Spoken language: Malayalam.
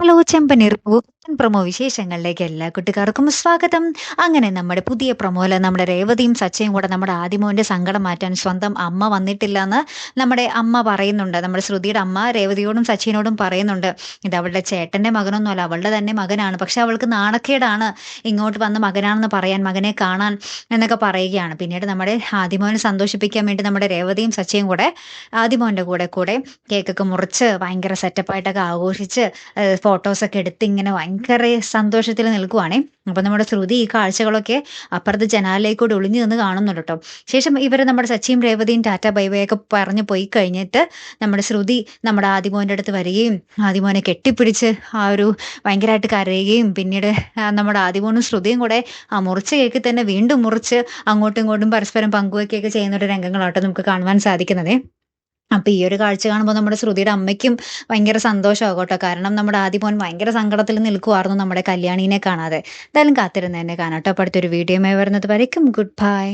ഹലോ ചെമ്പനീർ പൂത്തൻ പ്രൊമോ വിശേഷങ്ങളിലേക്ക് എല്ലാ കുട്ടിക്കാർക്കും സ്വാഗതം. അങ്ങനെ നമ്മുടെ പുതിയ പ്രൊമോയില് നമ്മുടെ രേവതിയും സച്ചയും കൂടെ നമ്മുടെ ആദിമോന്റെ സങ്കടം മാറ്റാൻ സ്വന്തം അമ്മ വന്നിട്ടില്ലാന്ന് നമ്മുടെ അമ്മ പറയുന്നുണ്ട്. നമ്മുടെ ശ്രുതിയുടെ അമ്മ രേവതിയോടും സച്ചിനോടും പറയുന്നുണ്ട്. ഇത് അവളുടെ ചേട്ടന്റെ മകനൊന്നുമല്ല, അവളുടെ തന്നെ മകനാണ്. പക്ഷെ അവൾക്ക് നാണക്കേടാണ് ഇങ്ങോട്ട് വന്ന മകനാണെന്ന് പറയാൻ, മകനെ കാണാൻ എന്നൊക്കെ പറയുകയാണ്. പിന്നീട് നമ്മുടെ ആദിമോനെ സന്തോഷിപ്പിക്കാൻ വേണ്ടി നമ്മുടെ രേവതിയും സച്ചയും കൂടെ ആദിമോന്റെ കൂടെ കേക്കൊക്കെ മുറിച്ച് ഭയങ്കര സെറ്റപ്പായിട്ടൊക്കെ ആഘോഷിച്ച് ഫോട്ടോസൊക്കെ എടുത്ത് ഇങ്ങനെ ഭയങ്കര സന്തോഷത്തിൽ നിൽക്കുവാണേ. അപ്പൊ നമ്മുടെ ശ്രുതി ഈ കാഴ്ചകളൊക്കെ അപ്പുറത്ത് ജനാലയിൽക്കൂടി ഒളിഞ്ഞു നിന്ന് കാണുന്നുണ്ട് കേട്ടോ. ശേഷം ഇവര് നമ്മുടെ സച്ചിയും രേവതിയും ടാറ്റ ബൈ ബൈ ഒക്കെ പറഞ്ഞു പോയി കഴിഞ്ഞിട്ട് നമ്മുടെ ശ്രുതി നമ്മുടെ ആദിമോന്റെ അടുത്ത് വരികയും ആദിമോനെ കെട്ടിപ്പിടിച്ച് ഭയങ്കരമായിട്ട് കരയുകയും പിന്നീട് നമ്മുടെ ആദിമോനും ശ്രുതിയും കൂടെ ആ മുറിച്ച കേക്കിൽ തന്നെ വീണ്ടും മുറിച്ച് അങ്ങോട്ടും ഇങ്ങോട്ടും പരസ്പരം പങ്കുവയ്ക്കുകയൊക്കെ ചെയ്യുന്ന ഒരു രംഗങ്ങളാട്ടോ നമുക്ക് കാണുവാൻ സാധിക്കുന്നത്. അപ്പൊ ഈ ഒരു കാഴ്ച കാണുമ്പോൾ നമ്മുടെ ശ്രുതിയുടെ അമ്മയ്ക്കും ഭയങ്കര സന്തോഷമാകും കേട്ടോ. കാരണം നമ്മുടെ ആദിമോൻ ഭയങ്കര സങ്കടത്തിൽ നിൽക്കുമായിരുന്നു നമ്മുടെ കല്യാണീനെ കാണാതെ. എന്തായാലും കാത്തിരുന്ന് തന്നെ കാണാം കേട്ടോ. അപ്പൊ അടുത്തൊരു വീഡിയോയുമായി വരുന്നത് വരയ്ക്കും ഗുഡ് ബൈ.